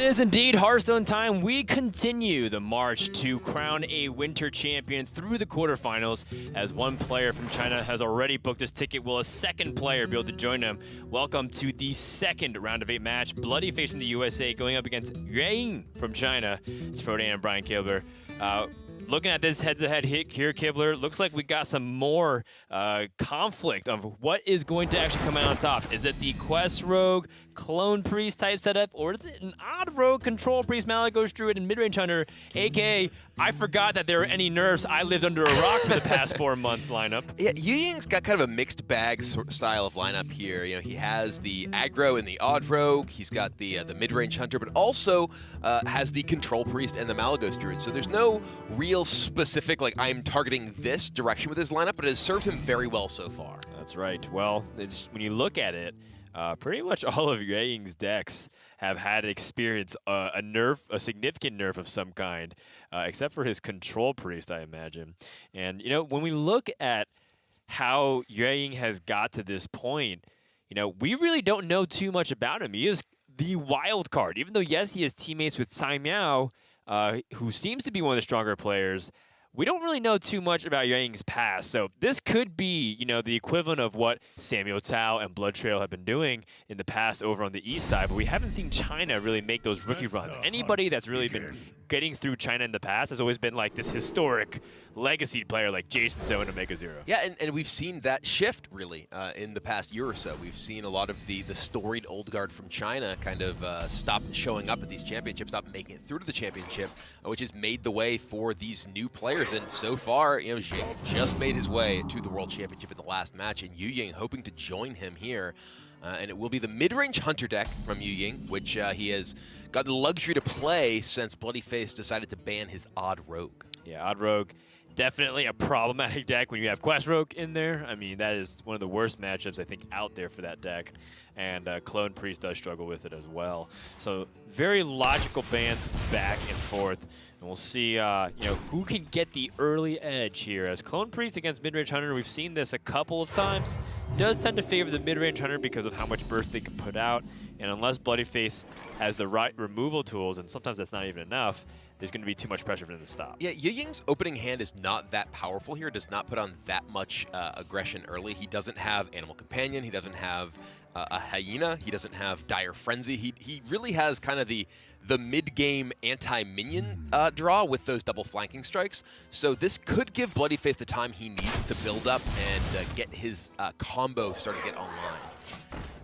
is indeed Hearthstone time. We continue the march to crown a winter champion through the quarterfinals, as one player from China has already booked his ticket. Will a second player be able to join him? Welcome to the second round of 8 match. Bloodyface from the USA going up against HCT from China. It's Frodan and Brian Kibler. Looking at this heads-to-head hit here, Kibler, looks like we got some more conflict of what is going to actually come out on top. Is it the Quest Rogue, Clone Priest type setup, or is it an odd Rogue, Control Priest, Malagos Druid, and Midrange Hunter, aka I forgot that there were any nerfs. I lived under a rock for the past 4 months lineup. Yeah, HCT's got kind of a mixed bag style of lineup here. You know, he has the aggro and the odd rogue. He's got the mid-range hunter, but also has the control priest and the Malagos druid. So there's no real specific like I'm targeting this direction with his lineup, but it has served him very well so far. That's right. Well, it's when you look at it, pretty much all of HCT's decks have had experienced a significant nerf of some kind, except for his control priest, I imagine. And you know, when we look at how HCT has got to this point, you know, we really don't know too much about him. He is the wild card, even though yes, he has teammates with Tsai Miao, who seems to be one of the stronger players. We don't really know too much about HCT's past, so this could be, you know, the equivalent of what Samuel Tao and Blood Trail have been doing in the past over on the east side, but we haven't seen China really make those rookie runs. Anybody that's really been getting through China in the past has always been like this historic legacy player like Jason Zone and Omega Zero. Yeah, and we've seen that shift really in the past year or so. We've seen a lot of the storied old guard from China kind of stop showing up at these championships, stop making it through to the championship, which has made the way for these new players. And so far, you know, Jing just made his way to the World Championship in the last match, and HCT hoping to join him here. And it will be the mid-range hunter deck from HCT, which he has got the luxury to play since Bloodyface decided to ban his odd rogue. Yeah, odd rogue, definitely a problematic deck when you have Quest Rogue in there. I mean, that is one of the worst matchups I think out there for that deck. And Clone Priest does struggle with it as well. So very logical bans back and forth. And we'll see, you know, who can get the early edge here. As Clone Priest against Midrange Hunter, we've seen this a couple of times. Does tend to favor the Midrange Hunter because of how much burst they can put out. And unless Bloodyface has the right removal tools, and sometimes that's not even enough, there's going to be too much pressure for them to stop. Yeah, HCT's opening hand is not that powerful here. Does not put on that much aggression early. He doesn't have Animal Companion. He doesn't have a Hyena. He doesn't have Dire Frenzy. He really has kind of the mid-game anti-minion draw with those double flanking strikes. So this could give Bloodyface the time he needs to build up and get his combo starting to get online.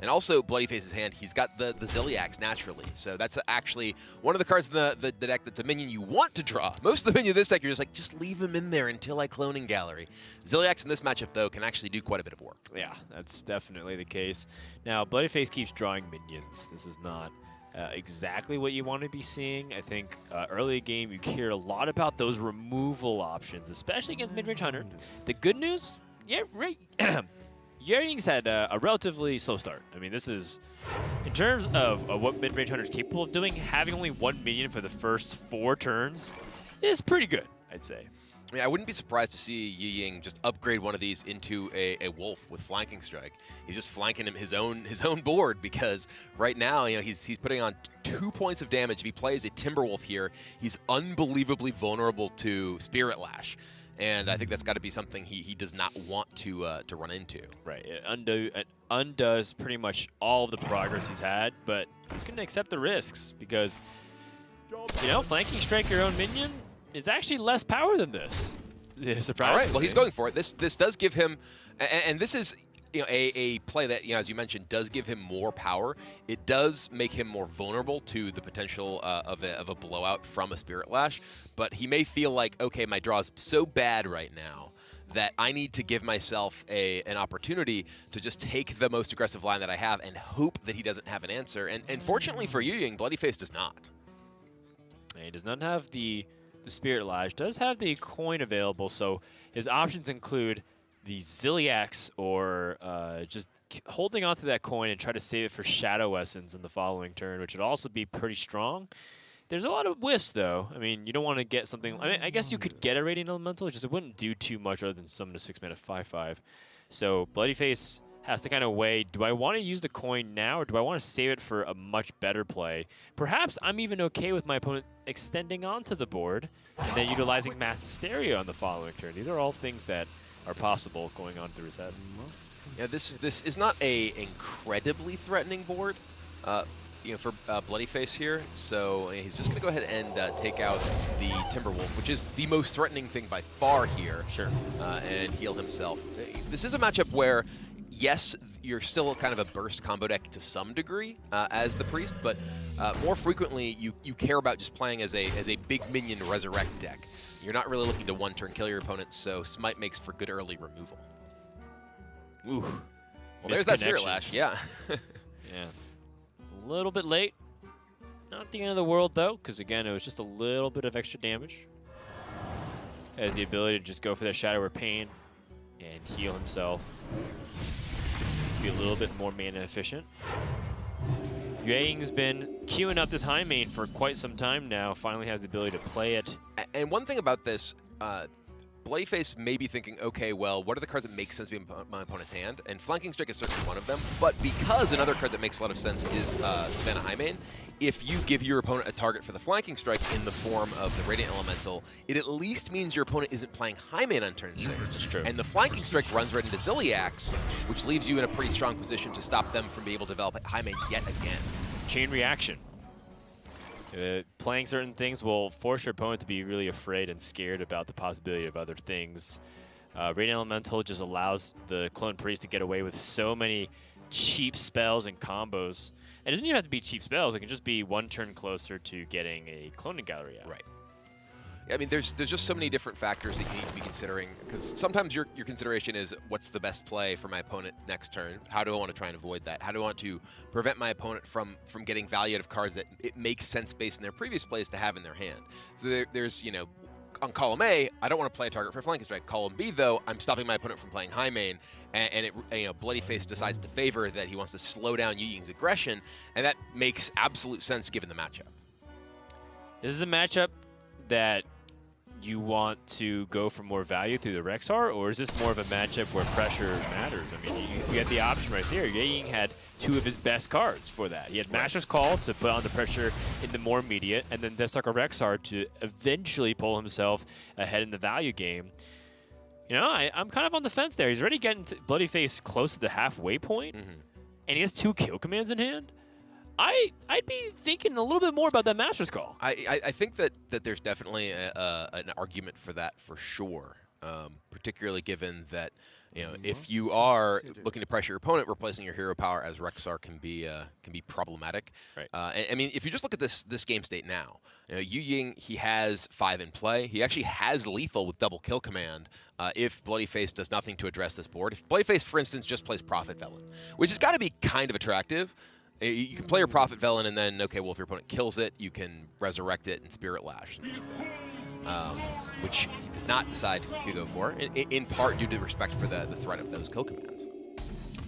And also, Bloodyface's hand, he's got the Ziliax naturally. So that's actually one of the cards in the deck that's a minion you want to draw. Most of the minion in this deck, you're just like, just leave him in there until I cloning gallery. Ziliax in this matchup, though, can actually do quite a bit of work. Yeah, that's definitely the case. Now, Bloodyface keeps drawing minions. This is not exactly what you want to be seeing. I think early game, you hear a lot about those removal options, especially against Midrange Hunter. The good news, yeah, right. HCT's had a relatively slow start. I mean, this is, in terms of what Midrange Hunter is capable of doing, having only 1 minion for the first 4 turns is pretty good, I'd say. I mean, I wouldn't be surprised to see HCT just upgrade one of these into a wolf with flanking strike. He's just flanking him his own board, because right now, you know, he's putting on 2 points of damage. If he plays a Timberwolf here, he's unbelievably vulnerable to Spirit Lash. And I think that's got to be something he does not want to run into. Right. It undoes pretty much all of the progress he's had, but he's going to accept the risks because, you know, flanking strike your own minion is actually less power than this. Surprisingly. All right. Well, he's going for it. This does give him, and this is, you know, a play that, you know, as you mentioned, does give him more power. It does make him more vulnerable to the potential of a blowout from a Spirit Lash, but he may feel like, okay, my draw is so bad right now that I need to give myself an opportunity to just take the most aggressive line that I have and hope that he doesn't have an answer. And fortunately for HCT, Bloodyface does not. And he does not have the Spirit Lash, does have the coin available, so his options include the Ziliax, or just holding onto that coin and try to save it for Shadow Essence in the following turn, which would also be pretty strong. There's a lot of whiffs, though. I mean, you don't want to get something... I mean, I guess you could get a Radiant Elemental, just it wouldn't do too much other than summon a 6-mana 5/5. So Bloodyface has to kind of weigh, do I want to use the coin now or do I want to save it for a much better play? Perhaps I'm even okay with my opponent extending onto the board and then utilizing Mass Hysteria on the following turn. These are all things that are possible going on through his head. Yeah, this is not a incredibly threatening board, for Bloodyface here. So he's just going to go ahead and take out the Timberwolf, which is the most threatening thing by far here. Sure. And heal himself. This is a matchup where, yes, you're still kind of a burst combo deck to some degree as the Priest, but more frequently you care about just playing as a big minion resurrect deck. You're not really looking to one-turn kill your opponent, so Smite makes for good early removal. Ooh. Well, there's that Spirit Lash, yeah. Yeah. A little bit late. Not the end of the world, though, because, again, it was just a little bit of extra damage. Has the ability to just go for that Shadow of Pain and heal himself. Be a little bit more mana efficient. Yueying's been queuing up this high main for quite some time now. Finally has the ability to play it. And one thing about this, Bloodyface may be thinking, okay, well, what are the cards that make sense to be in my opponent's hand? And Flanking Strike is certainly one of them. But because another card that makes a lot of sense is Savannah Highmane, if you give your opponent a target for the Flanking Strike in the form of the Radiant Elemental, it at least means your opponent isn't playing Highmane on turn 6. That's true. And the Flanking Strike runs right into Zilliax, which leaves you in a pretty strong position to stop them from being able to develop Highmane yet again. Chain reaction. Playing certain things will force your opponent to be really afraid and scared about the possibility of other things. Radiant Elemental just allows the Clone Priest to get away with so many cheap spells and combos. And it doesn't even have to be cheap spells. It can just be one turn closer to getting a cloning gallery out. Right. I mean, there's just so many different factors that you need to be considering, because sometimes your consideration is, what's the best play for my opponent next turn? How do I want to try and avoid that? How do I want to prevent my opponent from getting value out of cards that it makes sense based on their previous plays to have in their hand? So there's, on column A, I don't want to play a target for Flanking Strike. Column B, though, I'm stopping my opponent from playing Highmane, and Bloodyface decides to favor that he wants to slow down Yueying's aggression, and that makes absolute sense given the matchup. This is a matchup that you want to go for more value through the Rexar, or is this more of a matchup where pressure matters? I mean, you had the option right there. Yueying had two of his best cards for that. He had Master's Call to put on the pressure in the more immediate, and then Deathstalker Rexar to eventually pull himself ahead in the value game. I'm kind of on the fence there. He's already getting Bloodyface close to the halfway point, and he has 2 kill commands in hand. I'd be thinking a little bit more about that Master's Call. I think that there's definitely an argument for that for sure, particularly given that if you are looking to pressure your opponent, replacing your hero power as Rexar can be problematic. Right. I mean, if you just look at this game state now, Yueying, he has 5 in play. He actually has lethal with double kill command if Bloodyface does nothing to address this board. If Bloodyface, for instance, just plays Prophet Velen, which has got to be kind of attractive. You can play your Prophet Velen, and then, okay, well, if your opponent kills it, you can resurrect it and Spirit Lash. Which he does not decide to go for, in part due to respect for the threat of those kill commands.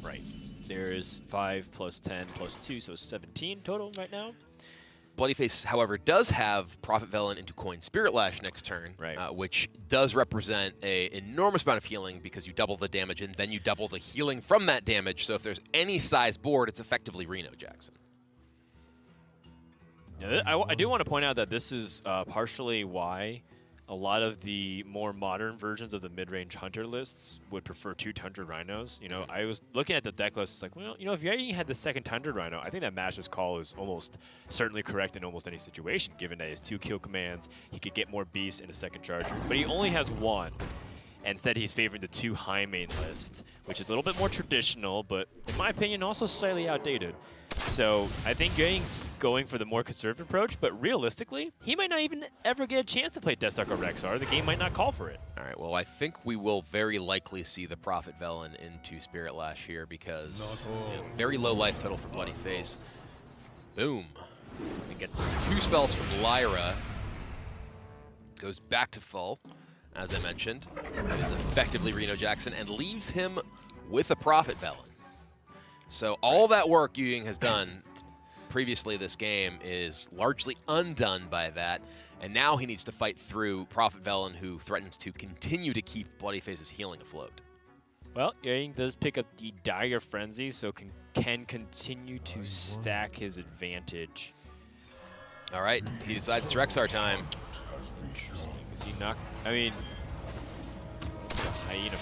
Right. There's 5 plus 10 plus 2, so 17 total right now. Bloodyface, however, does have Prophet Velen into coin Spirit Lash next turn, which does represent an enormous amount of healing because you double the damage and then you double the healing from that damage. So if there's any size board, it's effectively Reno Jackson. I do want to point out that this is partially why a lot of the more modern versions of the mid-range hunter lists would prefer 2 Tundra Rhinos. I was looking at the deck list. It's like, well, if Yueying had the second Tundra Rhino, I think that Master's Call is almost certainly correct in almost any situation, given that he has 2 kill commands. He could get more beasts in a second charger, but he only has 1. Instead, he's favoring the 2 Highmane list, which is a little bit more traditional, but in my opinion, also slightly outdated. So I think Yueying's going for the more conservative approach, but realistically, he might not even ever get a chance to play Deathstalker Rexar. The game might not call for it. All right, well, I think we will very likely see the Prophet Velen into Spirit Lash here because very low life total for Bloodyface. Boom. It gets 2 spells from Lyra. Goes back to full, as I mentioned. It is effectively Reno Jackson and leaves him with a Prophet Velen. So all that work Yueying has done previously this game is largely undone by that, and now he needs to fight through Prophet Velen, who threatens to continue to keep Bloodyface's healing afloat. Well, Yang does pick up the Dire Frenzy, so can continue to stack his advantage. All right, he decides it's Rexar time. Interesting. Is he not? I mean, the Hyena.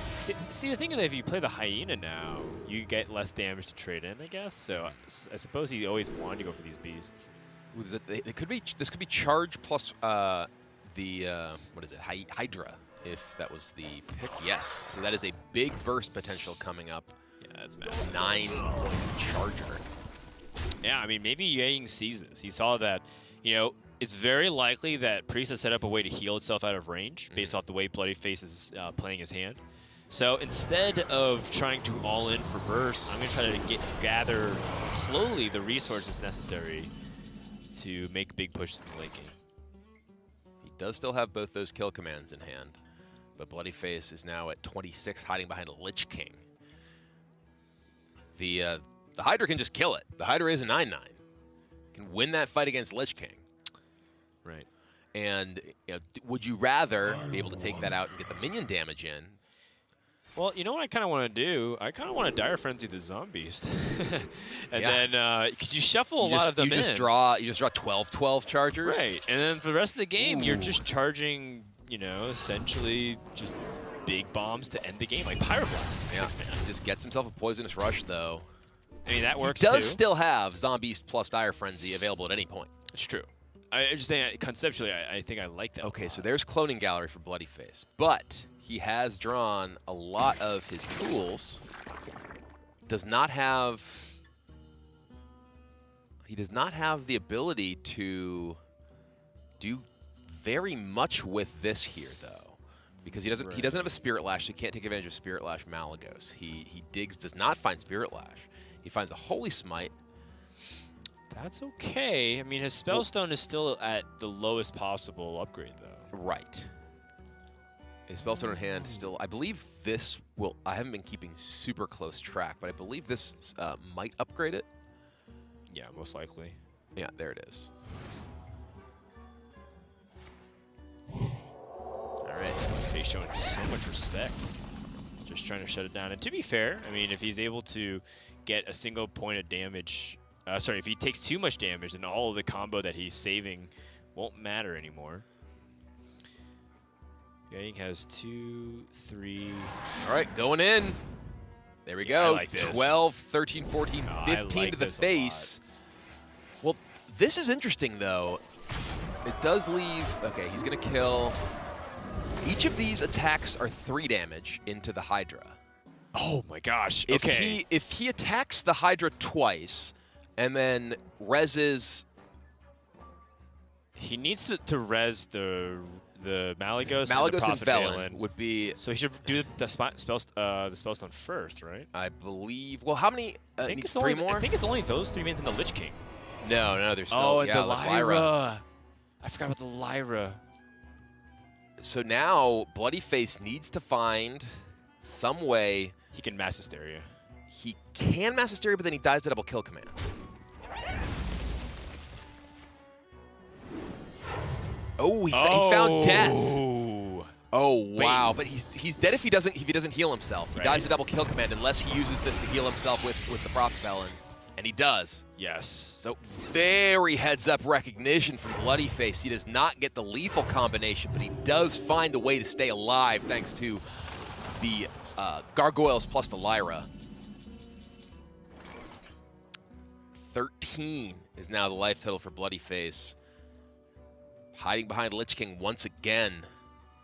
See, the thing is, if you play the Hyena now, you get less damage to trade in, I guess. So I suppose he always wanted to go for these beasts. It could be. This could be charge plus what is it? Hydra. If that was the pick, yes. So that is a big burst potential coming up. Yeah, that's massive. 9-point charger. Yeah, I mean, maybe Yang sees this. He saw that, you know, it's very likely that Priest has set up a way to heal itself out of range based off the way Bloodyface is playing his hand. So instead of trying to all in for burst, I'm going to try to gather slowly the resources necessary to make big pushes in the late game. He does still have both those kill commands in hand, but Bloodyface is now at 26, hiding behind a Lich King. The Hydra can just kill it. The Hydra is a 9/9. Can win that fight against Lich King. Right. And you know, would you rather be able to take that out and get the minion damage in? Well, you know what I kind of want to do? I kind of want to Dire Frenzy the Zombies. And then, because you shuffle a lot of them you just draw 12/12 chargers. Right. And then for the rest of the game, you're just charging, you know, essentially just big bombs to end the game, like Pyroblast. Yeah. 6-man. He just gets himself a Poisonous Rush, though. I mean, that works He does too. still have Zombies plus Dire Frenzy available at any point. It's true. I'm just saying, conceptually, I think I like that. Okay, so there's Cloning Gallery for Bloodyface, but he has drawn a lot of his tools. He does not have the ability to do very much with this here, though, because he doesn't have a Spirit Lash, so he can't take advantage of Spirit Lash Malagos. He does not find Spirit Lash. He finds a Holy Smite. That's okay. I mean, his Spellstone is still at the lowest possible upgrade, though. Right. His Spellstone in hand still, I believe this will, I haven't been keeping super close track, but I believe this might upgrade it. Yeah, most likely. Yeah, there it is. All right. He's showing so much respect. Just trying to shut it down. And to be fair, I mean, if he's able to get a single point of damage, sorry, if he takes too much damage, then all of the combo that he's saving won't matter anymore. Yang has 2, 3. All right, going in. There we go. I like this. 12, 13, 14, Oh, 15 like to the this a face. Well, this is interesting, though. It does leave... Okay, he's going to kill... Each of these attacks are 3 damage into the Hydra. Oh my gosh. If Okay. if he attacks the Hydra twice and then reses... He needs to res the Malagos Malagos and and the Velen would be... So he should do the Spellstone first, right? I believe... Well, how many... I think needs it's 3 only, more? I think it's only those 3 mans in the Lich King. No, there's still... Oh, and yeah, the there's Lyra. I forgot about the Lyra. So now, Bloodyface needs to find some way... He can Mass Hysteria. He can Mass Hysteria, but then he dies to double kill command. Oh, he found death. Oh wow! But he's dead if he doesn't heal himself. He dies to double kill command unless he uses this to heal himself with the Prophet Velen, and he does. Yes. So very heads-up recognition from Bloodyface. He does not get the lethal combination, but he does find a way to stay alive thanks to the Gargoyles plus the Lyra. 13 is now the life total for Bloodyface. Hiding behind Lich King once again.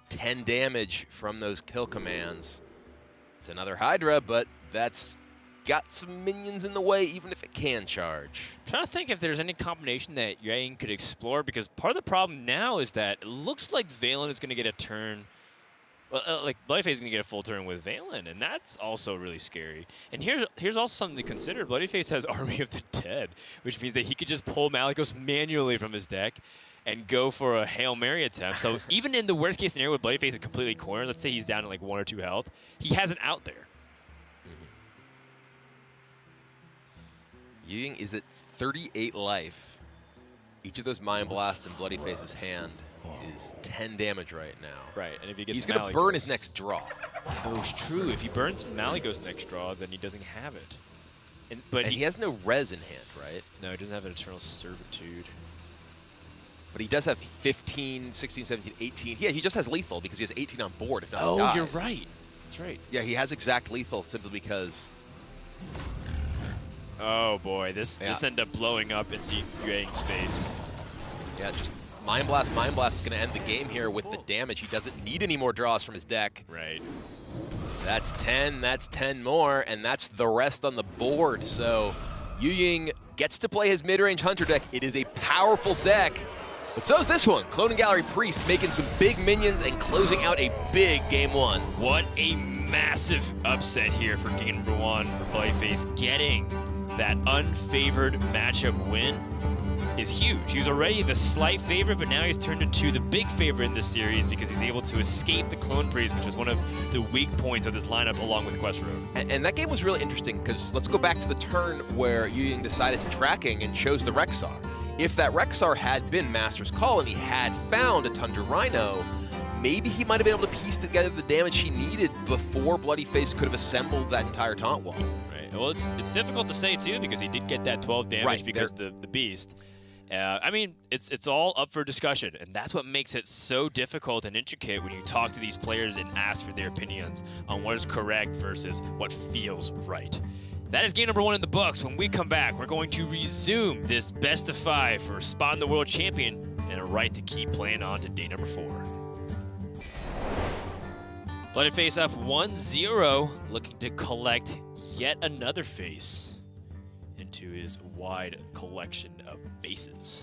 10 damage from those kill commands. It's another Hydra, but that's got some minions in the way, even if it can charge. I'm trying to think if there's any combination that Yang could explore, because part of the problem now is that it looks like Valen is going to get a turn. Well, like Bloodyface is going to get a full turn with Valen, and that's also really scary. And here's also something to consider. Bloodyface has Army of the Dead, which means that he could just pull Malagos manually from his deck and go for a Hail Mary attempt. So even in the worst case scenario with Bloodyface is completely cornered, let's say he's down to like 1 or 2 health, he has an out there. Ying is at 38 life. Each of those Mind Blasts in Bloodyface's hand is 10 damage right now. Right, and if he gets He's going to burn his Malagos- next draw. Oh, it's true. If he burns Malygos next draw, then he doesn't have it. But he has no res in hand, right? No, he doesn't have an Eternal Servitude. But he does have 15, 16, 17, 18. Yeah, he just has lethal because he has 18 on board. If not, he Oh, dies. you're right. That's right. Yeah, he has exact lethal simply because... Oh, boy. This ended up blowing up into Yueying's face. Yeah, just Mind Blast. Mind Blast is going to end the game here with the damage. He doesn't need any more draws from his deck. Right. That's 10. That's 10 more, and that's the rest on the board. So Yueying gets to play his mid-range Hunter deck. It is a powerful deck. But so is this one. Cloning Gallery Priest making some big minions and closing out a big game one. What a massive upset here for game number 1 for Bloodyface. Getting that unfavored matchup win is huge. He was already the slight favorite, but now he's turned into the big favorite in this series because he's able to escape the Clone Priest, which is one of the weak points of this lineup along with Quest Road. And that game was really interesting because let's go back to the turn where Yueying decided to tracking and chose the Rexar. If that Rexar had been Master's Call and he had found a Tundra Rhino, maybe he might have been able to piece together the damage he needed before Bloodyface could have assembled that entire taunt wall. Right. Well, it's difficult to say too because he did get that 12 damage because the beast. I mean, it's all up for discussion, and that's what makes it so difficult and intricate when you talk to these players and ask for their opinions on what is correct versus what feels right. That is game number 1 in the books. When we come back, we're going to resume this best of 5 for Spawn the World Champion and a right to keep playing on to day number 4. Bloodyface up 1-0, looking to collect yet another face into his wide collection of faces.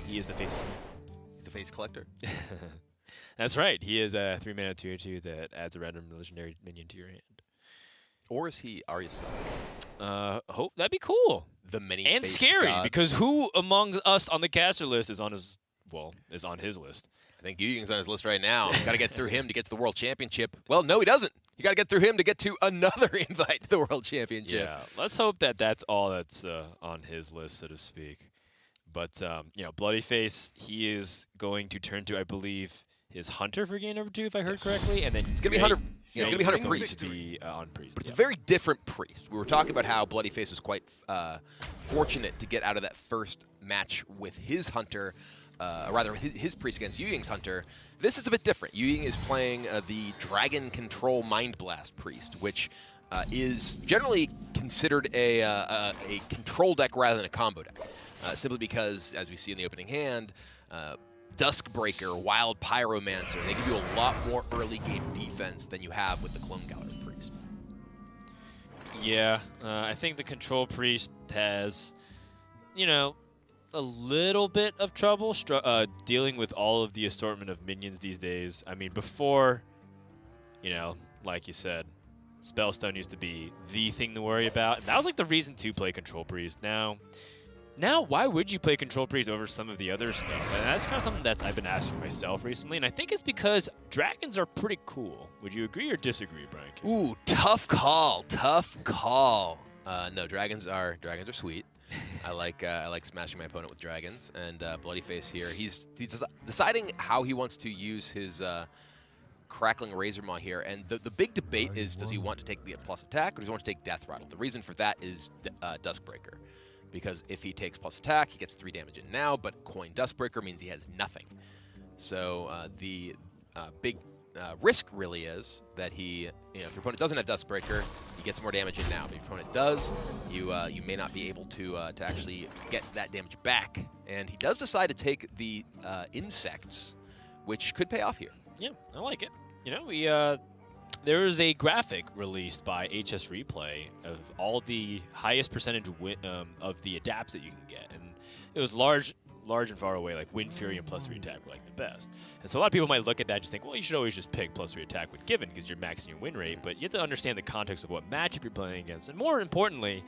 He is the face. He's a face collector. That's right. He is a 3-mana 2/2 that adds a random legendary minion to your hand. Or is he Arya Stark? Hope that'd be cool. The many and scary because who among us on the caster list is on his list? I think Yueying's on his list right now. Got to get through him to get to the World Championship. Well, no, he doesn't. You got to get through him to get to another invite to the World Championship. Yeah, let's hope that that's all that's on his list, so to speak. But you know, Bloodyface, he is going to turn to, I believe, his Hunter for game number 2, if I heard correctly, and then it's gonna be Hunter. Yeah, it's gonna be Hunter Priest. On Priest. But it's a very different Priest. We were talking about how Bloodyface was quite fortunate to get out of that first match with his Hunter, rather his Priest against Yueying's Hunter. This is a bit different. Yueying is playing the Dragon Control Mind Blast Priest, which is generally considered a control deck rather than a combo deck, simply because, as we see in the opening hand, Duskbreaker, Wild Pyromancer, they give you a lot more early game defense than you have with the Clone Gallery Priest. Yeah, I think the Control Priest has, you know, a little bit of trouble dealing with all of the assortment of minions these days. I mean, before, you know, like you said, Spellstone used to be the thing to worry about. And that was like the reason to play Control Priest. Now, why would you play Control Priest over some of the other stuff? And that's kind of something that I've been asking myself recently, and I think it's because dragons are pretty cool. Would you agree or disagree, Brian? Ooh, tough call. Tough call. No, dragons are sweet. I like smashing my opponent with dragons, and Bloodyface here, he's deciding how he wants to use his Crackling Razor Maw here, and the big debate is, does he want to take the plus attack or does he want to take Death Rattle? The reason for that is Duskbreaker. Because if he takes plus attack, he gets 3 damage in now, but coin Duskbreaker means he has nothing. So the big risk really is that he, if your opponent doesn't have Duskbreaker, he gets more damage in now. But if your opponent does, you may not be able to actually get that damage back. And he does decide to take the insects, which could pay off here. Yeah, I like it. You know, there was a graphic released by HS Replay of all the highest percentage of the adapts that you can get, and it was large and far away, like Wind Fury and +3 attack were like the best. And so a lot of people might look at that and just think, well, you should always just pick +3 attack when given because you're maxing your win rate, but you have to understand the context of what matchup you're playing against, and more importantly,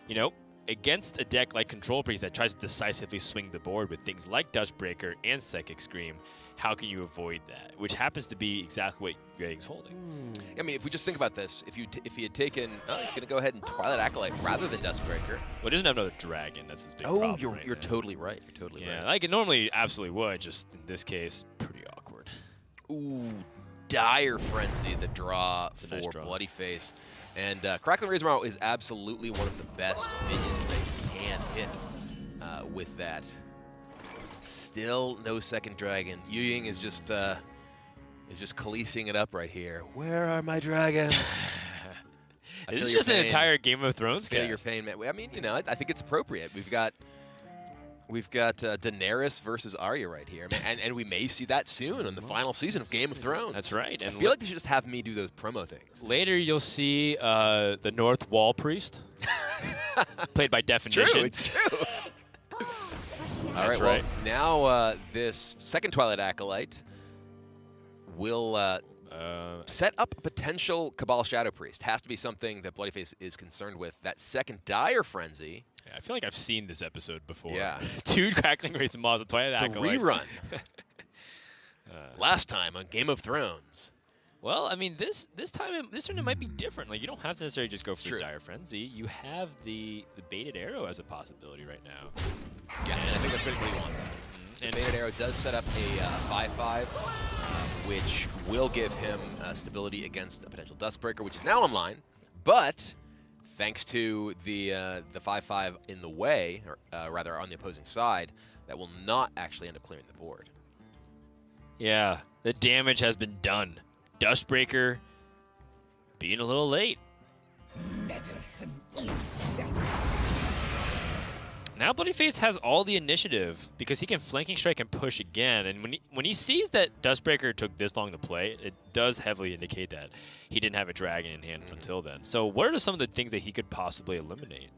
you know, against a deck like Control Priest that tries to decisively swing the board with things like Duskbreaker and Psychic Scream, how can you avoid that? Which happens to be exactly what Yueying's holding. I mean, if we just think about this, if he had taken, he's going to go ahead and Twilight Acolyte rather than Duskbreaker. Well, he doesn't have another dragon. That's his big problem. Oh, you're totally right. You're totally right. Yeah, like it normally absolutely would. Just in this case, pretty awkward. Ooh, Dire Frenzy, the draw for nice draw. Bloodyface. And Crackling Razor Maul is absolutely one of the best minions that you can hit with that. Still no second dragon. HCT is just policing it up right here. Where are my dragons? This is just an entire Game of Thrones Feel cast. your pain, man. I mean, you know, I think it's appropriate. We've got Daenerys versus Arya right here, and we may see that soon on the final season of Game of Thrones. That's right. And I feel like they should just have me do those promo things. Later, you'll see the North Wall Priest, played by Definition. It's true. All right, right. well, now this second Twilight Acolyte will set up a potential Cabal Shadow Priest. Has to be something that Bloodyface is concerned with. That second Dire Frenzy. Yeah, I feel like I've seen this episode before. Yeah. 2 Crackling Razor Maws, a Twilight It's a Acolyte. rerun. Last time on Game of Thrones. Well, I mean, this time it might be different. Like, you don't have to necessarily just go for True. the Dire Frenzy. You have the baited arrow as a possibility right now. Yeah, and I think that's what he wants. And Baited Arrow does set up a 5/5, which will give him stability against a potential Duskbreaker, which is now online. But thanks to the 5/5 in the way, or rather on the opposing side, that will not actually end up clearing the board. Yeah, the damage has been done. Duskbreaker being a little late. Now Bloodyface has all the initiative because he can flanking strike and push again. And when he sees that Duskbreaker took this long to play, it does heavily indicate that he didn't have a dragon in hand until then. So what are some of the things that he could possibly eliminate?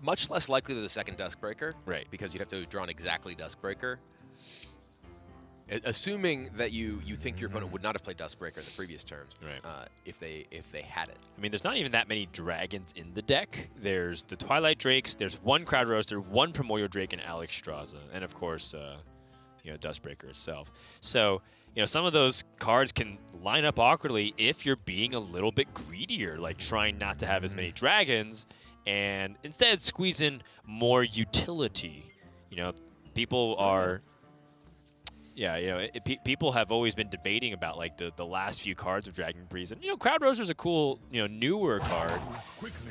Much less likely than the second Duskbreaker. Right. Because you'd have to draw an exactly Duskbreaker. Assuming that you think your opponent would not have played Duskbreaker in the previous turns, Right. If they had it. I mean, there's not even that many dragons in the deck. There's the Twilight Drakes, there's 1 Crowd Roaster, 1 Primordial Drake, and Alex Straza, and of course, Duskbreaker itself. So, some of those cards can line up awkwardly if you're being a little bit greedier, like trying not to have as many dragons, and instead squeeze in more utility. People are... Yeah, people have always been debating about like the last few cards of Dragon Breeze, and Crowd Roaster is a cool, newer card,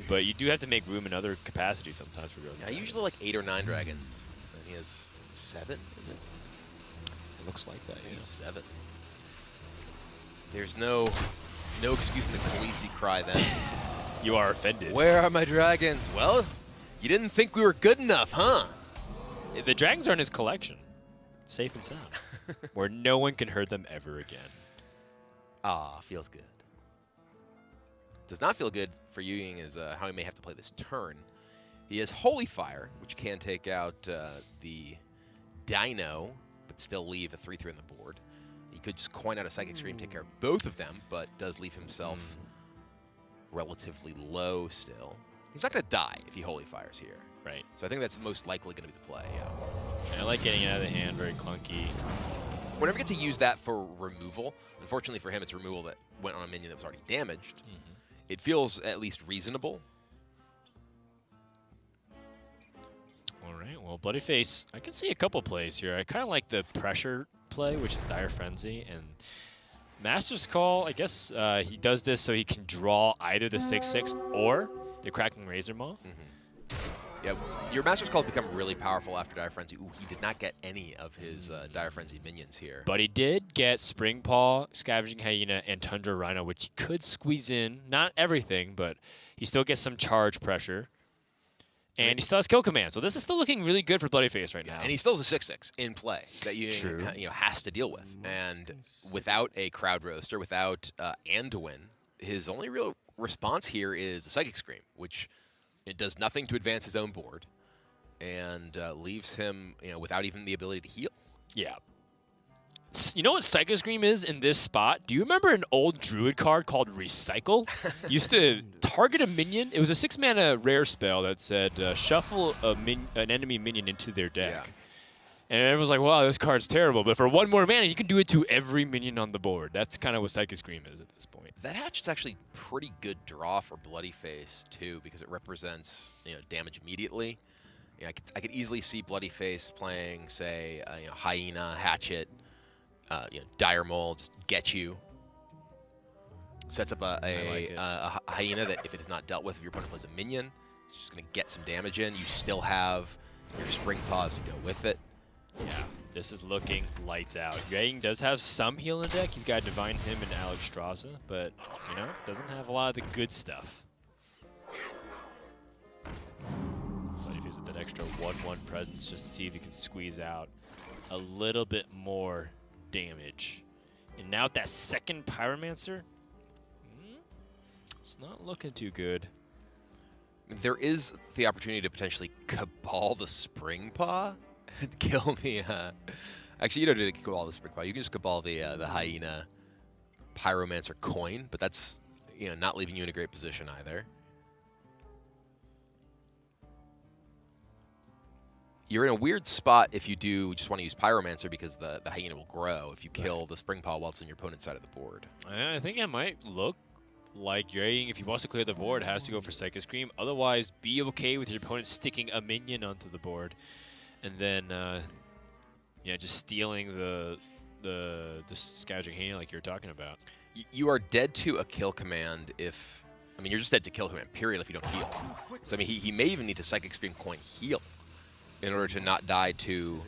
but you do have to make room in other capacities sometimes for those. Yeah, usually like 8 or 9 dragons, and he has 7. Is it? It looks like that. Yeah. 7. There's no excuse in the Khaleesi cry then. You are offended. Where are my dragons? Well, you didn't think we were good enough, huh? The dragons are in his collection, safe and sound. Where no one can hurt them ever again. Ah, feels good. Does not feel good for HCT is how he may have to play this turn. He has Holy Fire, which can take out the Dino, but still leave a 3/3 on the board. He could just coin out a Psychic Scream, take care of both of them, but does leave himself relatively low still. He's not going to die if he Holy Fires here. Right. So I think that's most likely going to be the play, yeah. I like getting it out of the hand, very clunky. Whenever you get to use that for removal, unfortunately for him, it's removal that went on a minion that was already damaged. It feels at least reasonable. All right, well, Bloodyface, I can see a couple plays here. I kind of like the pressure play, which is Dire Frenzy, and Master's Call, I guess he does this so he can draw either the 6/6 or the Crackling Razor Maw. Yeah, your Master's Call has become really powerful after Dire Frenzy. Ooh, he did not get any of his Dire Frenzy minions here. But he did get Spring Paw, Scavenging Hyena, and Tundra Rhino, which he could squeeze in. Not everything, but he still gets some charge pressure. And he still has Kill Command, so this is still looking really good for Bloodyface right now. And he still has a 6/6 in play that you has to deal with. And without a Crowd Roaster, without Anduin, his only real response here is a Psychic Scream, which it does nothing to advance his own board and leaves him without even the ability to heal. Yeah. You know what Psycho Scream is in this spot? Do you remember an old Druid card called Recycle? Used to target a minion. It was a 6-mana rare spell that said shuffle an enemy minion into their deck. Yeah. And everyone's like, wow, this card's terrible. But for 1 more mana, you can do it to every minion on the board. That's kind of what Psycho Scream is at this point. That hatchet's actually pretty good draw for Bloodyface, too, because it represents damage immediately. I could easily see Bloodyface playing, say, Hyena, Hatchet, Dire Mole, just get you. Sets up a hyena that if it is not dealt with, if your opponent plays a minion, it's just going to get some damage in. You still have your spring paws to go with it. Yeah, this is looking lights out. HCT does have some heal in the deck. He's got Divine Hymn and Alex Strasza, but, you know, doesn't have a lot of the good stuff. But if he's with that extra 1/1 presence, just to see if he can squeeze out a little bit more damage. And now with that second Pyromancer, it's not looking too good. There is the opportunity to potentially Cabal the Spring Paw and kill the. Actually, you don't need to Cabal the Spring Paw. You can just Cabal the Hyena Pyromancer coin, but that's not leaving you in a great position either. You're in a weird spot if you do just want to use Pyromancer because the Hyena will grow if you kill the Spring Paw while it's on your opponent's side of the board. I think it might look like HCT, if he wants to clear the board, has to go for Psychic Scream. Otherwise, be okay with your opponent sticking a minion onto the board, and then just stealing the Scavenging Hyena like you're talking about. You are dead to a kill command if you're just dead to kill command period if you don't heal. So he may even need to Psychic Scream coin heal in order to not die to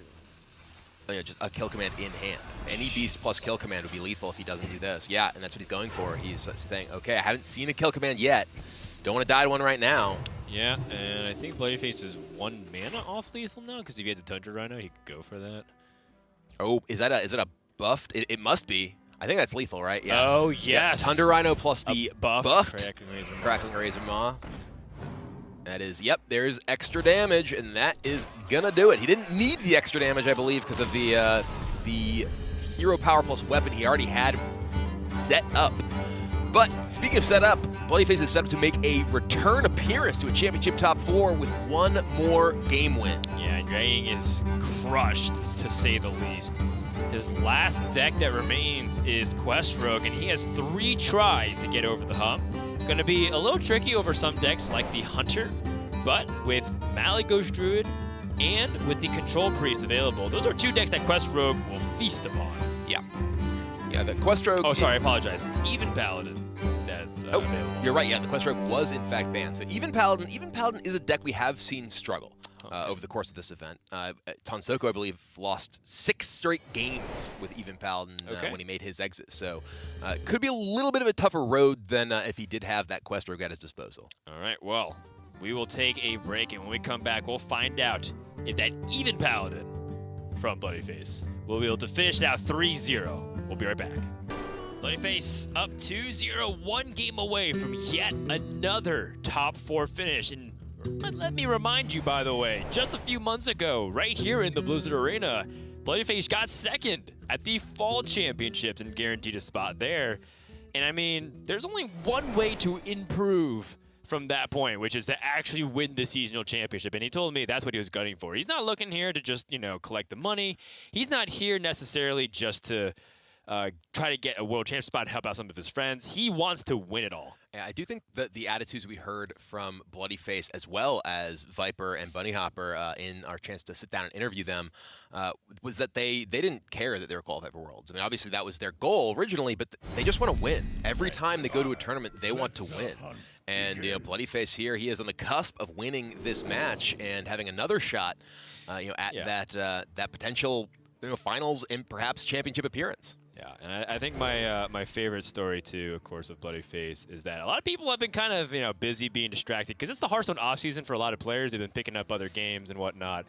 just a kill command in hand. Any beast plus kill command would be lethal if he doesn't do this. Yeah, and that's what he's going for. He's saying, okay, I haven't seen a kill command yet. Don't want to die to one right now. Yeah, and I think Bloodyface is 1 mana off lethal now, because if he had the Tundra Rhino, he could go for that. Oh, is that a buffed? It must be. I think that's lethal, right? Yeah. Oh, yes. Yeah, Tundra Rhino plus the buffed Crackling Razor Maw. That is, yep, there's extra damage, and that is gonna do it. He didn't need the extra damage, I believe, because of the hero power plus weapon he already had set up. But speaking of set up, Bloodyface is set up to make a return appearance to a championship top 4 with 1 more game win. Yeah, HCT is crushed, to say the least. His last deck that remains is Quest Rogue, and he has 3 tries to get over the hump. It's going to be a little tricky over some decks like the Hunter, but with Malygos Druid and with the Control Priest available, those are 2 decks that Quest Rogue will feast upon. Yeah. Yeah, the Quest Rogue... Oh, sorry, I apologize. It's Even Paladin that's available. You're right, yeah, the Quest Rogue was in fact banned. So Even Paladin is a deck we have seen struggle over the course of this event. Tonsoko, I believe, lost 6 straight games with Even Paladin when he made his exit. So it could be a little bit of a tougher road than if he did have that Quest Rogue at his disposal. All right, well, we will take a break, and when we come back, we'll find out if that Even Paladin from Bloodyface will be able to finish that 3-0. We'll be right back. Bloodyface up 2-0, 1 game away from yet another top 4 finish. And let me remind you, by the way, just a few months ago, right here in the Blizzard Arena, Bloodyface got 2nd at the Fall Championships and guaranteed a spot there. And I mean, there's only one way to improve from that point, which is to actually win the seasonal championship. And he told me that's what he was gunning for. He's not looking here to just, collect the money. He's not here necessarily just to try to get a world champ spot and help out some of his friends. He wants to win it all. Yeah, I do think that the attitudes we heard from Bloodyface as well as Viper and Bunny Hopper in our chance to sit down and interview them was that they didn't care that they were qualified for Worlds. I mean, obviously that was their goal originally, but they just want to win. Every time they go to a tournament, they want to win. And Bloodyface here, he is on the cusp of winning this match and having another shot, at that potential finals and perhaps championship appearance. Yeah, and I think my favorite story too, of course, of Bloodyface is that a lot of people have been kind of busy being distracted because it's the Hearthstone offseason for a lot of players. They've been picking up other games and whatnot.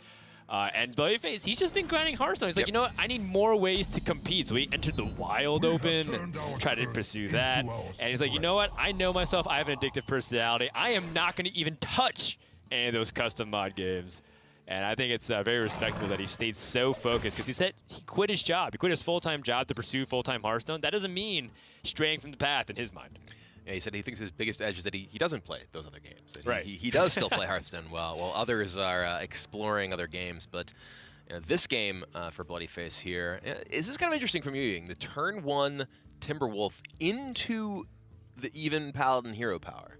And Bloodyface, he's just been grinding Hearthstone. He's like, you know what? I need more ways to compete. So he entered the Wild Open and tried to pursue that. And he's like, you know what? I know myself. I have an addictive personality. I am not going to even touch any of those custom mod games. And I think it's very respectable that he stayed so focused because he said he quit his job. He quit his full-time job to pursue full-time Hearthstone. That doesn't mean straying from the path in his mind. Yeah, he said he thinks his biggest edge is that he doesn't play those other games. That right. He does still play Hearthstone well, while others are exploring other games. But this game for Bloodyface here, is this kind of interesting from you, the turn 1 Timberwolf into the Even Paladin hero power?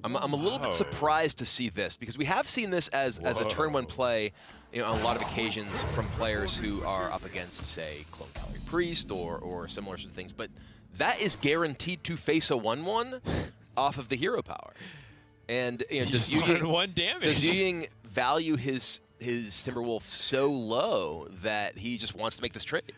I'm a little bit surprised to see this, because we have seen this as a turn 1 play, on a lot of occasions from players who are up against, say, Clone Gallery Priest or similar sorts of things. But that is guaranteed to face a 1/1 off of the hero power. And does HCT value his Timberwolf so low that he just wants to make this trade?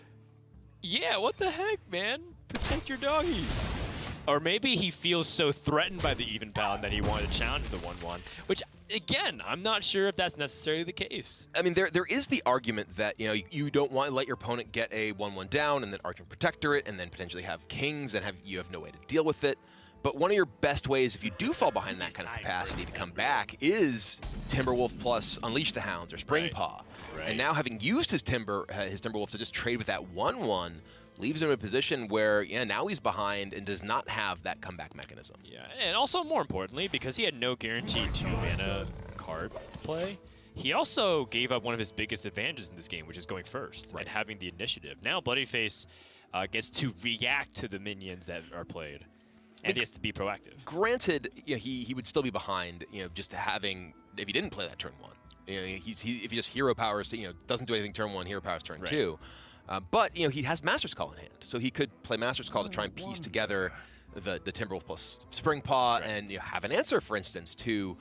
Yeah, what the heck, man? Protect your doggies. Or maybe he feels so threatened by the even pound that he wanted to challenge the 1/1, which, again, I'm not sure if that's necessarily the case. I mean, there is the argument that, you don't want to let your opponent get a 1/1 down and then Archon Protector it and then potentially have Kings and you have no way to deal with it. But one of your best ways, if you do fall behind that kind of capacity to come back, is Timberwolf plus Unleash the Hounds or Spring Paw. Right. And now having used his Timberwolf to just trade with that 1/1, leaves him in a position where, now he's behind and does not have that comeback mechanism. Yeah, and also more importantly, because he had no guaranteed 2-mana card play, he also gave up one of his biggest advantages in this game, which is going first and having the initiative. Now Bloodyface gets to react to the minions that are played, and he has to be proactive. Granted, he would still be behind, just having, if he didn't play that turn 1. If he just hero powers, doesn't do anything turn 1, hero powers turn 2. But he has Master's Call in hand, so he could play Master's Call to try and piece together the Timberwolf plus Spring Paw and have an answer, for instance, to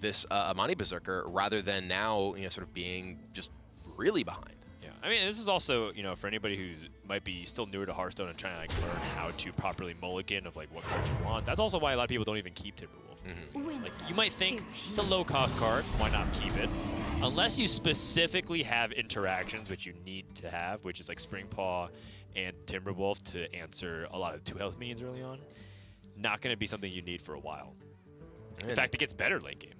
this Amani Berserker, rather than now sort of being just really behind. Yeah, I mean, this is also for anybody who might be still newer to Hearthstone and trying to learn how to properly mulligan of what cards you want. That's also why a lot of people don't even keep Timberwolf. You might think it's a low-cost card, why not keep it? Unless you specifically have interactions which you need to have, which is like Spring Paw and Timberwolf to answer a lot of 2-health minions early on, not going to be something you need for a while. In fact, it gets better late game.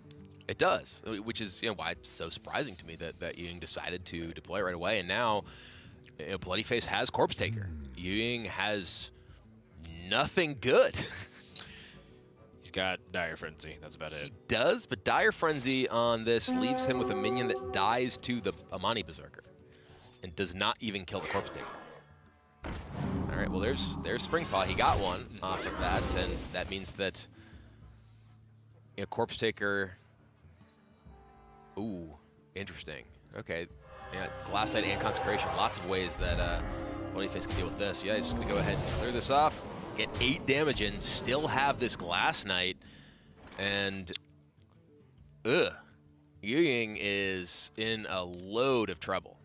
It does, which is why it's so surprising to me that HCT decided to deploy it right away. And now Bloodyface has Corpse Taker. HCT has nothing good. He's got Dire Frenzy. That's about it. He does, but Dire Frenzy on this leaves him with a minion that dies to the Amani Berserker and does not even kill the Corpse Taker. All right, well, there's Spring Paw. He got one off of that, and that means that Corpse Taker. Ooh, interesting. Okay, Glass Knight and Consecration. Lots of ways that Bloodyface can deal with this. Yeah, just gonna go ahead and clear this off. Get 8 damage in, still have this Glass Knight, and HCT is in a load of trouble.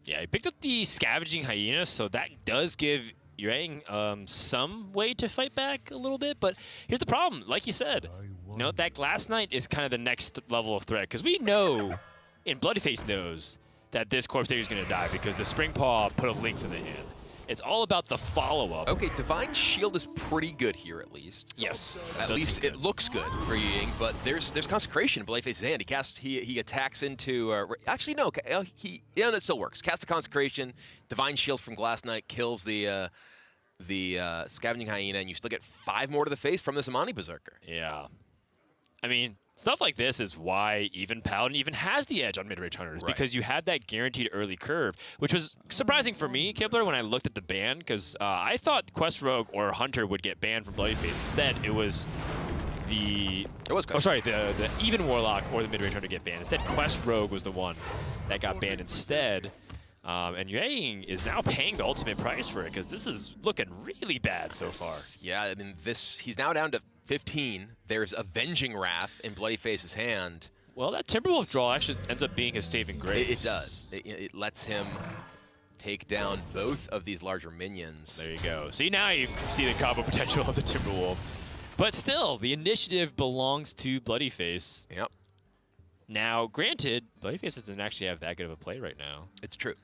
Yeah, he picked up the Scavenging Hyena, so that does give HCT some way to fight back a little bit, but here's the problem. Like you said, that Glass Knight is kind of the next level of threat, because we know, and Bloodyface knows, that this Corpse Taker is going to die because the Spring Paw put a Lynx in the hand. It's all about the follow-up. Okay, Divine Shield is pretty good here, at least. Yes. At least it looks good for HCT, but there's Consecration in Bloodyface's hand. He attacks into... actually, no. It still works. Cast the Consecration, Divine Shield from Glass Knight kills the Scavenging Hyena, and you still get 5 more to the face from this Amani Berserker. Yeah. I mean, stuff like this is why even Paladin even has the edge on mid-range hunters, because you had that guaranteed early curve, which was surprising for me, Kibler, when I looked at the ban, because I thought Quest Rogue or Hunter would get banned from Bloodyface. Instead, it was the... the even Warlock or the mid-range hunter get banned. Instead, Quest Rogue was the one that got banned instead. And HCT is now paying the ultimate price for it, because this is looking really bad so far. Yeah, I mean, he's now down to 15. There's Avenging Wrath in Bloodyface's hand. Well, that Timberwolf draw actually ends up being his saving grace. It does. It lets him take down both of these larger minions. There you go. See, now you see the combo potential of the Timberwolf. But still, the initiative belongs to Bloodyface. Yep. Now, granted, Bloodyface doesn't actually have that good of a play right now. It's true.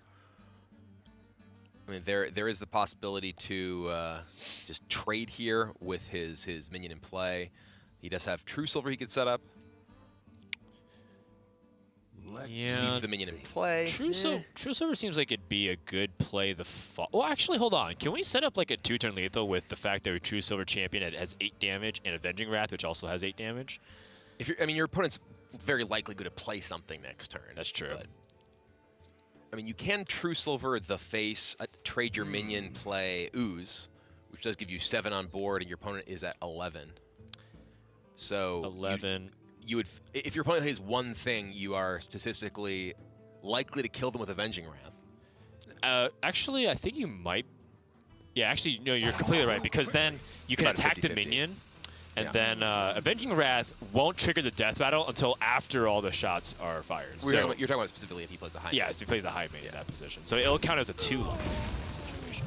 I mean, there is the possibility to just trade here with his minion in play. He does have True Silver he could set up. Keep the minion in play. True Silver seems like it'd be a good play the fall. Well, actually, hold on. Can we set up like a 2-turn lethal with the fact that a True Silver champion has 8 damage and Avenging Wrath, which also has 8 damage? Your opponent's very likely going to play something next turn. That's true. But, I mean, you can True Silver the face, trade your minion, play Ooze, which does give you 7 on board, and your opponent is at 11. So 11. You would, if your opponent plays one thing, you are statistically likely to kill them with Avenging Wrath. Actually, I think you might. Yeah, actually, no, you're completely right, because then you can About a attack the 50-50. minion, and then Avenging Wrath won't trigger the death battle until after all the shots are fired. You're talking about specifically if he plays a high. Yes, he plays a high main in that position. So it'll count as a 2-line situation.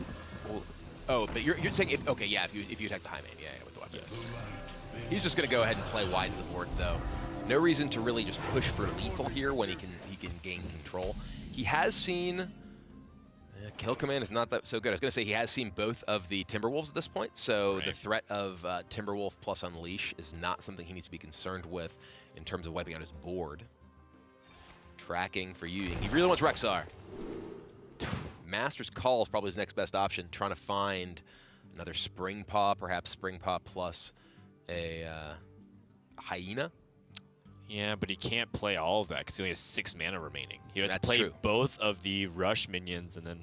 Oh, but you're saying if you attack the high main, with the weapon. Yes. He's just gonna go ahead and play wide to the board though. No reason to really just push for lethal here when he can gain control. He has seen kill command is not that so good. I was gonna say he has seen both of the Timberwolves at this point, so the threat of Timberwolf plus Unleash is not something he needs to be concerned with in terms of wiping out his board. Tracking for you. He really wants Rexar. Master's Call is probably his next best option, trying to find another Spring Paw, perhaps Spring Paw plus a Hyena. Yeah, but he can't play all of that because he only has 6 mana remaining. He has to play true. both of the rush minions, and then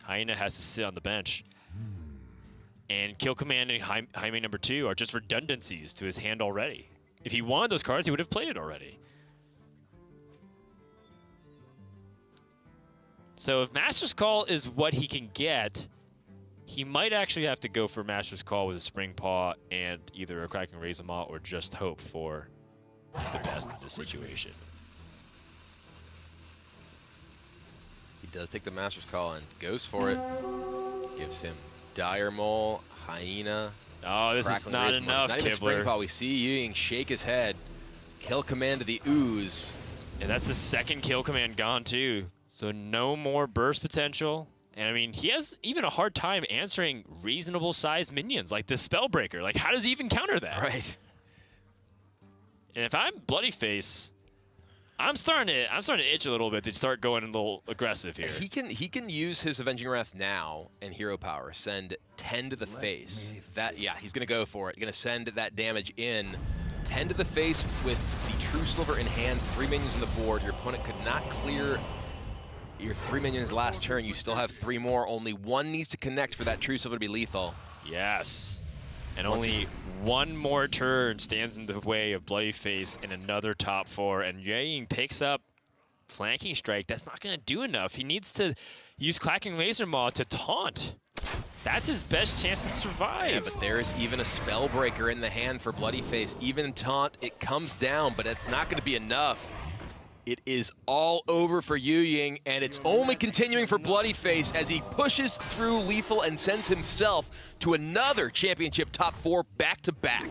Hyena has to sit on the bench. And Kill Command and High Main number 2 are just redundancies to his hand already. If he wanted those cards, he would have played it already. So if Master's Call is what he can get, he might actually have to go for Master's Call with a Spring Paw and either a Cracking Razor Maw or just hope for the best of the situation. He does take the Master's Call and goes for it. Gives him Dire Mole, Hyena. Oh, this is not enough, Not even Spring Kibler. Paw. We see Ewing shake his head. Kill command to the Ooze. And that's the second kill command gone, too. So no more burst potential. And, I mean, he has even a hard time answering reasonable-sized minions, like the Spellbreaker. Like, how does he even counter that? Right. And if I'm Bloodyface, I'm starting to itch a little bit to start going a little aggressive here. He can use his Avenging Wrath now and Hero Power. Send 10 to the face. He's gonna go for it. Gonna send that damage in. 10 to the face with the True Silver in hand. 3 minions on the board. Your opponent could not clear your 3 minions last turn. You still have 3 more. Only 1 needs to connect for that True Silver to be lethal. Yes. And only 1 more turn stands in the way of Bloodyface in another top 4. And HCT picks up Flanking Strike. That's not going to do enough. He needs to use Clacking Razor Maw to taunt. That's his best chance to survive. Yeah, but there's even a Spellbreaker in the hand for Bloodyface. Even taunt, it comes down, but it's not going to be enough. It is all over for HCT, and it's only continuing for Bloodyface as he pushes through lethal and sends himself to another championship top 4 back-to-back.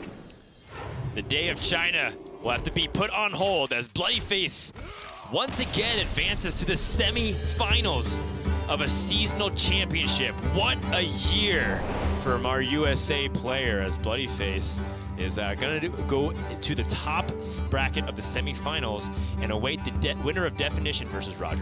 The day of China will have to be put on hold as Bloodyface once again advances to the semi-finals of a seasonal championship. What a year from our USA player, as Bloodyface is going to go into the top bracket of the semifinals and await the winner of Definition versus Roger.